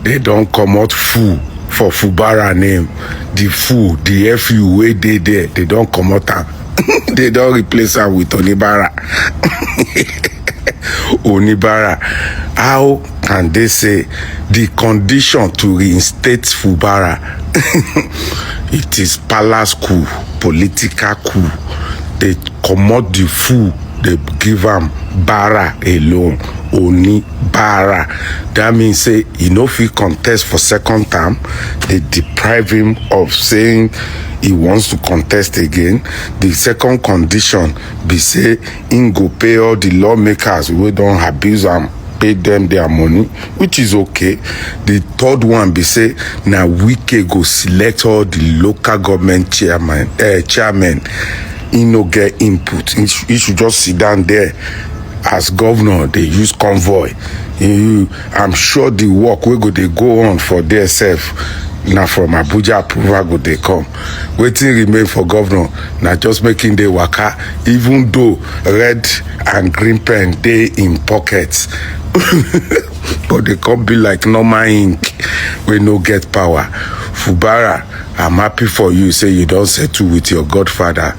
they don't come out full for Fubara name. The full, the FU way there, they don't come out and they don't replace her with Onibara. Onibara. How can they say the condition to reinstate Fubara? It is palace coup, political coup. They comot the fool, they give them Bara alone. Onibara. That means say he no fit contest for second term. They deprive him of saying he wants to contest again. The second condition be say he go pay all the lawmakers who don't abuse and pay them their money, which is okay. The third one be say now Wike go select all the local government chairman. He no get input. He should just sit down there. As governor, they use convoy. I'm sure the work we they go on for themselves. Now from Abuja approval go they come. Waiting remain for governor. Now just making the waka, even though red and green pen they in pockets. But they can't be like normal ink. We no get power. Fubara, I'm happy for you. Say you don't settle with your godfather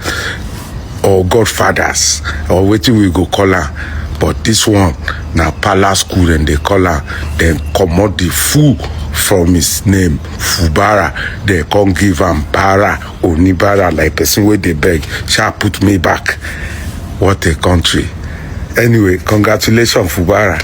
or godfathers or waiting we go call her. But this one now palace school and they call her, then come out the fool from his name Fubara. They can't give him Bara Onibara like person where they beg shall put me back. What a country. Anyway, congratulations Fubara.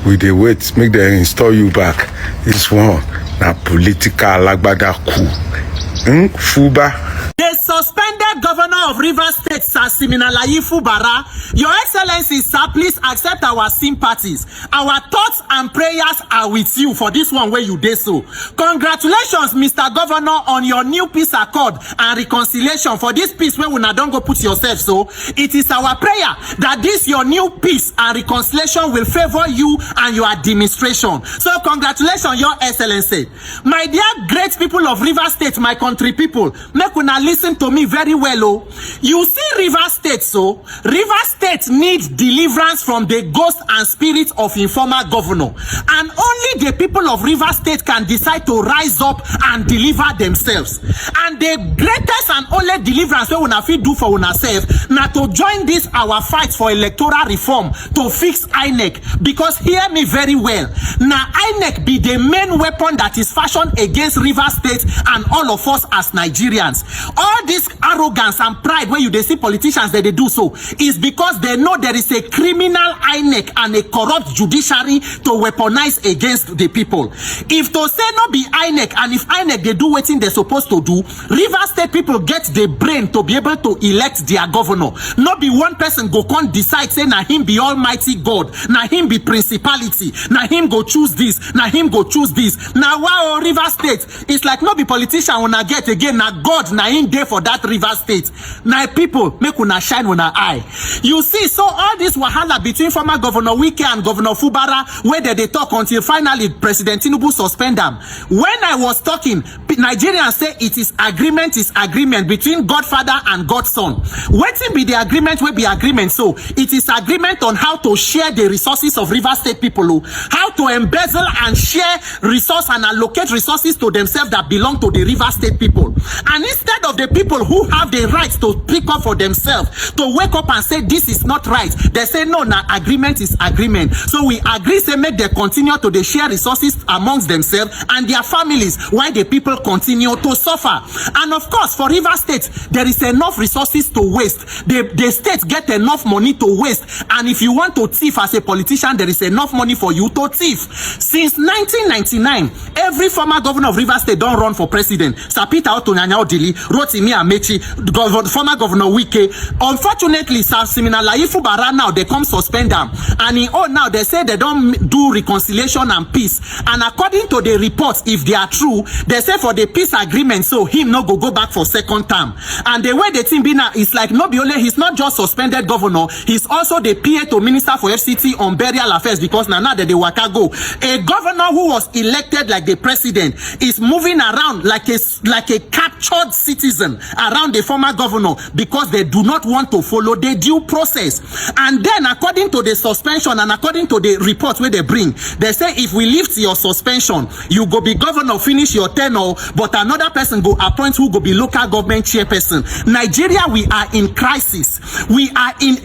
We dey wait make them install you back. This one now political alagbada coup. Fuba. The suspended governor of Rivers State, Sir Siminalayi Fubara, Your Excellency, sir, please accept our sympathies. Our thoughts and prayers are with you for this one where you did so. Congratulations, Mr. Governor, on your new peace accord and reconciliation. For this peace where we don't go put yourself. So it is our prayer that this your new peace and reconciliation will favor you and your administration. So congratulations, Your Excellency. My dear great people of Rivers State, my country people, make una listen to me very well. Oh, you see Rivers State, so Rivers State needs deliverance from the ghost and spirit of informal governor, and only the people of Rivers State can decide to rise up and deliver themselves. And the greatest and only deliverance we una fit do for una self na to join this our fight for electoral reform to fix INEC. Because hear me very well, na INEC be the main weapon that is fashioned against Rivers State and all of us as Nigerians. All this arrogance and pride when you they see politicians that they do so is because they know there is a criminal INEC and a corrupt judiciary to weaponize against the people. If to say no be INEC, and if INEC they do what they're supposed to do, Rivers State people get the brain to be able to elect their governor. Not be one person go come decide say na him be almighty God, na him be principality, na him go choose this, na him go choose this. Now wow, Rivers State, it's like no be politician when I get again, na God na him there for that Rivers State. Now people make una shine una eye. You see, so all this wahala between former Governor Wike and Governor Fubara, where they talk until finally President Tinubu suspend them. When I was talking, Nigerians say it is agreement between Godfather and Godson. Waiting be the agreement will be agreement. So it is agreement on how to share the resources of Rivers State people, how to embezzle and share resource and allocate resources to themselves that belong to the Rivers State people. And instead of the people who have the right to pick up for themselves, to wake up and say this is not right, they say no, now agreement is agreement. So we agree, say make they continue to they share resources amongst themselves and their families while the people continue to suffer. And of course, for Rivers State, there is enough resources to waste. The state get enough money to waste. And if you want to thief as a politician, there is enough money for you to thief. Since 1999, every former governor of Rivers State don't run for president. Sapita Otonyanya Odili, Rotimi Amechi, former governor Wike. Unfortunately, Sir Siminalayi Fubara now they come suspend them. And now they say they don't do reconciliation and peace. And according to the reports, if they are true, they say for the peace agreement, so him no go back for second term. And the way the thing be now is like no be only he's not just suspended governor, he's also the PA to Minister for FCT on burial affairs, because now that they waka go. A governor who was elected like the president is moving around like a captured citizen around the former governor because they do not want to follow the due process. And then according to the suspension and according to the report where they bring, they say if we lift your suspension, you go be governor, finish your tenure, but another person go appoint who go be local government chairperson. Nigeria, we are in crisis. We are in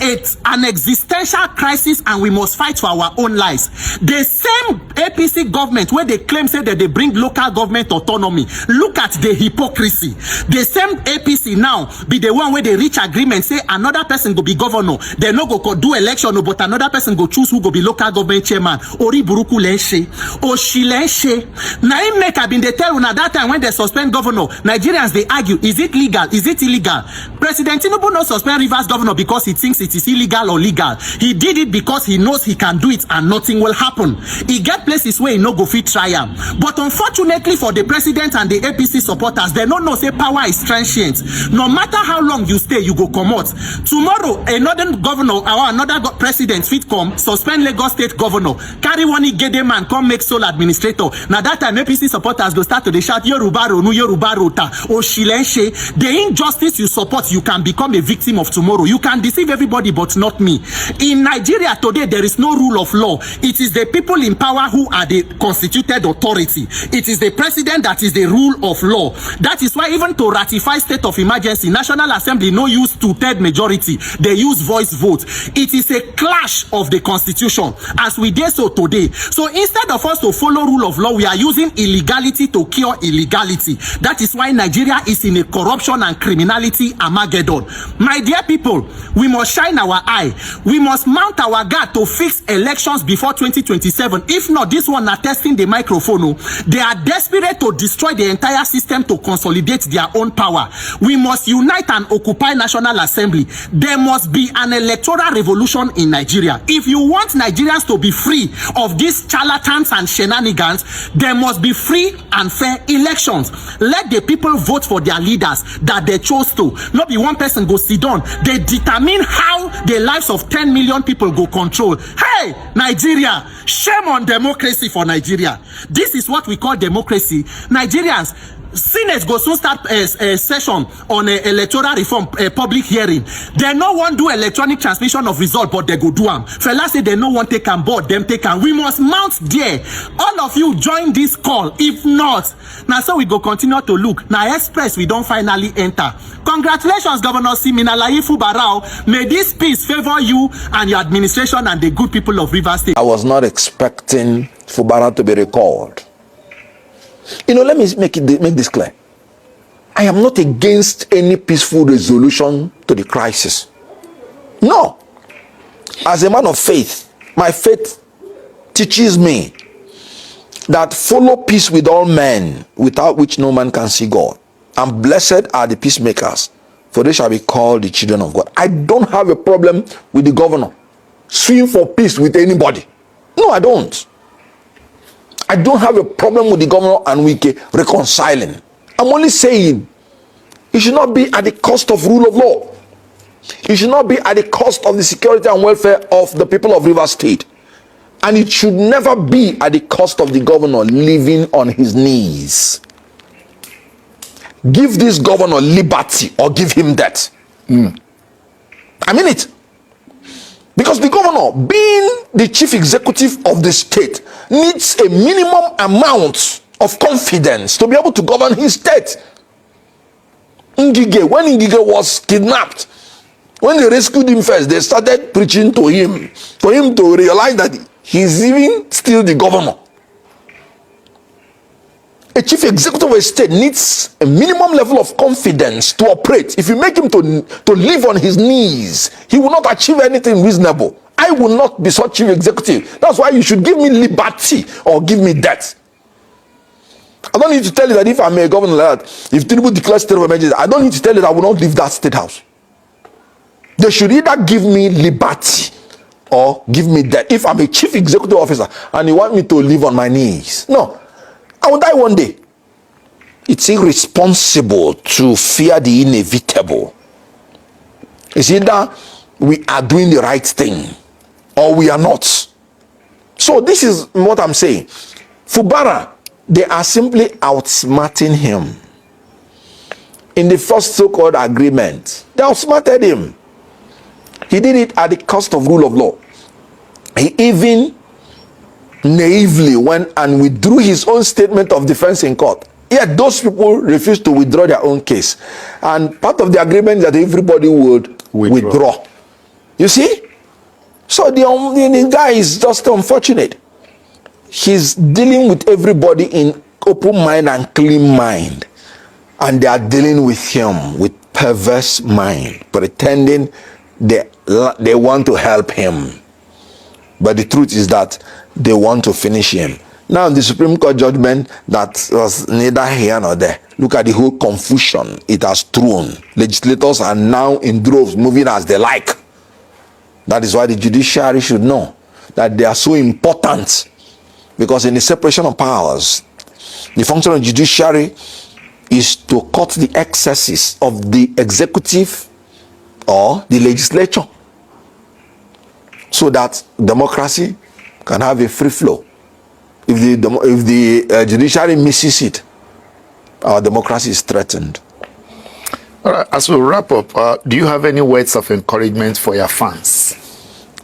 an existential crisis, and we must fight for our own lives. The same APC government where they claim say that they bring local government autonomy, look at the hypocrisy. The same APC now be the one where they reach agreement, say another person go be governor, they no go do election, but another person go choose who go be local government chairman. Ori buruku lenshe, oshi lenshe. Now im make I been they tell una that time when they suspend governor, Nigerians they argue, is it legal, is it illegal? President Tinubu no suspend Rivers governor because he thinks it is illegal or legal. He did it because he knows he can do it and nothing will happen. He get places where he no go fit try am. But unfortunately for the president and the APC supporters, they don't know say power is transient. No matter how long you stay, you go come out. Tomorrow, another governor or another president fit come, suspend Lagos State governor, carry one Igede man, come make sole administrator. Now that time APC supporters go start to dey shout Yoruba Ronu, Yoruba Rota, Oshilenshe. The injustice you support, you can become a victim of tomorrow. You can deceive everybody, but not me. In Nigeria today, there is no rule of law. It is the people in power who are the constituted authority. It is the president that is the rule of law. That is why even to ratify state of emergency, National Assembly no use 2/3 majority. They use voice vote. It is a clash of the constitution as we did so today. So instead of us to follow rule of law, we are using illegality to cure illegality. That is why Nigeria is in a corruption and criminality Armageddon. My dear people, we must shine our eye. We must mount our guard to fix elections before 2027. If not, this one are testing the microphone. They are desperate to destroy the entire system to consolidate their own power. We must unite and occupy National Assembly. There must be an electoral revolution in Nigeria. If you want Nigerians to be free of these charlatans and shenanigans, there must be free and fair elections. Let the people vote for their leaders that they chose to. Not be one person go sit down. They determine how the lives of 10 million people go control. Hey, Nigeria, shame on democracy for Nigeria. This is what we call democracy. Nigerians, Senate go soon start a session on electoral reform public hearing. They no want do electronic transmission of result, but they go do them. Fella say they no want take on board, them take on. We must mount there. All of you join this call. If not, now so we go continue to look. Now express we don't finally enter. Congratulations, Governor Siminalayi Fubara. May this peace favor you and your administration and the good people of Rivers State. I was not expecting Fubara to be recalled. You know, let me make this clear. I am not against any peaceful resolution to the crisis. No. As a man of faith, my faith teaches me that follow peace with all men, without which no man can see God. And blessed are the peacemakers, for they shall be called the children of God. I don't have a problem with the governor suing for peace with anybody. No, I don't. I don't have a problem with the governor and Wike reconciling. I'm only saying it should not be at the cost of rule of law. It should not be at the cost of the security and welfare of the people of Rivers State. And it should never be at the cost of the governor living on his knees. Give this governor liberty or give him death. I mean it. Because the governor, being the chief executive of the state, needs a minimum amount of confidence to be able to govern his state. Ngige, when Ngige was kidnapped, when they rescued him first, they started preaching to him, for him to realize that he's even still the governor. A chief executive of a state needs a minimum level of confidence to operate. If you make him to live on his knees, he will not achieve anything reasonable. I will not be such chief executive. That's why you should give me liberty or give me death. I don't need to tell you that if I'm a governor like that, if Tinubu declares state of emergency, I don't need to tell you that I will not leave that state house. They should either give me liberty or give me death. If I'm a chief executive officer and you want me to live on my knees, no. I will die one day. It's irresponsible to fear the inevitable. It's either we are doing the right thing or we are not. So this is what I'm saying. Fubara, they are simply outsmarting him. in the first so-called agreement, they outsmarted him. He did it at the cost of rule of law. He even naively went and withdrew his own statement of defense in court. Yet those people refused to withdraw their own case. And part of the agreement that everybody would withdraw. You see? So the guy is just unfortunate. He's dealing with everybody in open mind and clean mind. And they are dealing with him with perverse mind, pretending they want to help him. But the truth is that they want to finish him. Now the Supreme Court judgment that was neither here nor there. Look at the whole confusion it has thrown. Legislators are now in droves moving as they like. That is why the judiciary should know that they are so important. Because in the separation of powers, the function of the judiciary is to cut the excesses of the executive or the legislature, so that democracy can have a free flow. If the judiciary misses it, our democracy is threatened. All right, as we wrap up, do you have any words of encouragement for your fans?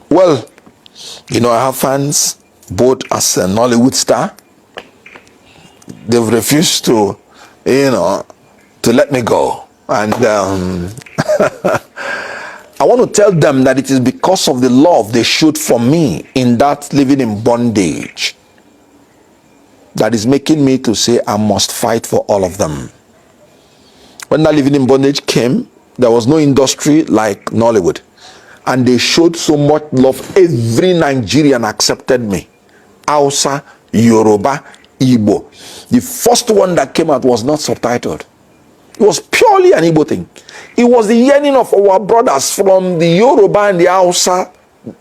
Well, you know, I have fans both as a Nollywood star. They've refused to, to let me go. And I want to tell them that it is because of the love they showed for me in that living in bondage that is making me to say I must fight for all of them. When that living in bondage came, there was no industry like Nollywood. And they showed so much love. Every Nigerian accepted me. Hausa, Yoruba, Igbo. The first one that came out was not subtitled. It was purely an Igbo thing. It was the yearning of our brothers from the Yoruba and the Hausa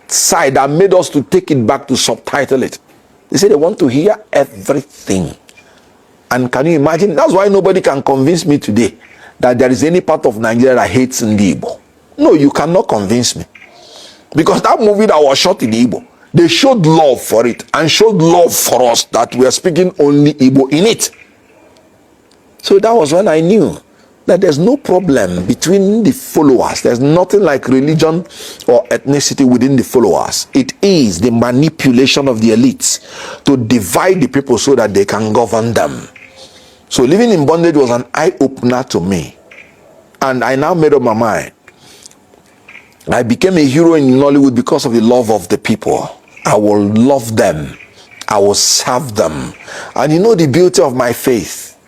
side that made us to take it back to subtitle it. They say they want to hear everything. And can you imagine? That's why nobody can convince me today that there is any part of Nigeria that hates Igbo. No, you cannot convince me. Because that movie that was shot in Igbo, they showed love for it and showed love for us that we are speaking only Igbo in it. So that was when I knew that there's no problem between the followers. There's nothing like religion or ethnicity within the followers. It is the manipulation of the elites to divide the people so that they can govern them. So living in bondage was an eye-opener to me. And I now made up my mind. I became a hero in Nollywood because of the love of the people. I will love them. I will serve them. And you know the beauty of my faith.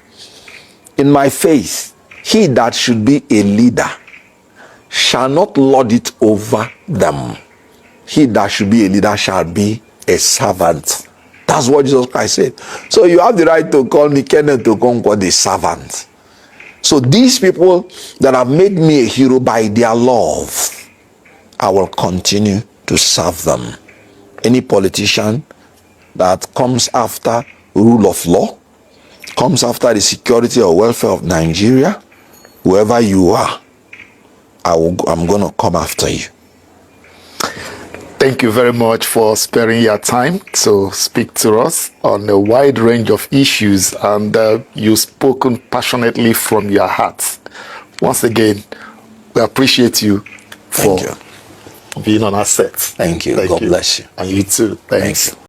In my faith, he that should be a leader shall not lord it over them. He that should be a leader shall be a servant. That's what Jesus Christ said. So you have the right to call me Kenneth Okonkwo the servant. So these people that have made me a hero by their love, I will continue to serve them. Any politician that comes after rule of law, comes after the security or welfare of Nigeria, whoever you are, I'm going to come after you. Thank you very much for sparing your time to speak to us on a wide range of issues, and you've spoken passionately from your heart. Once again, we appreciate you for being on our set. Thank you. God bless you. And you too. Thanks. Thank you.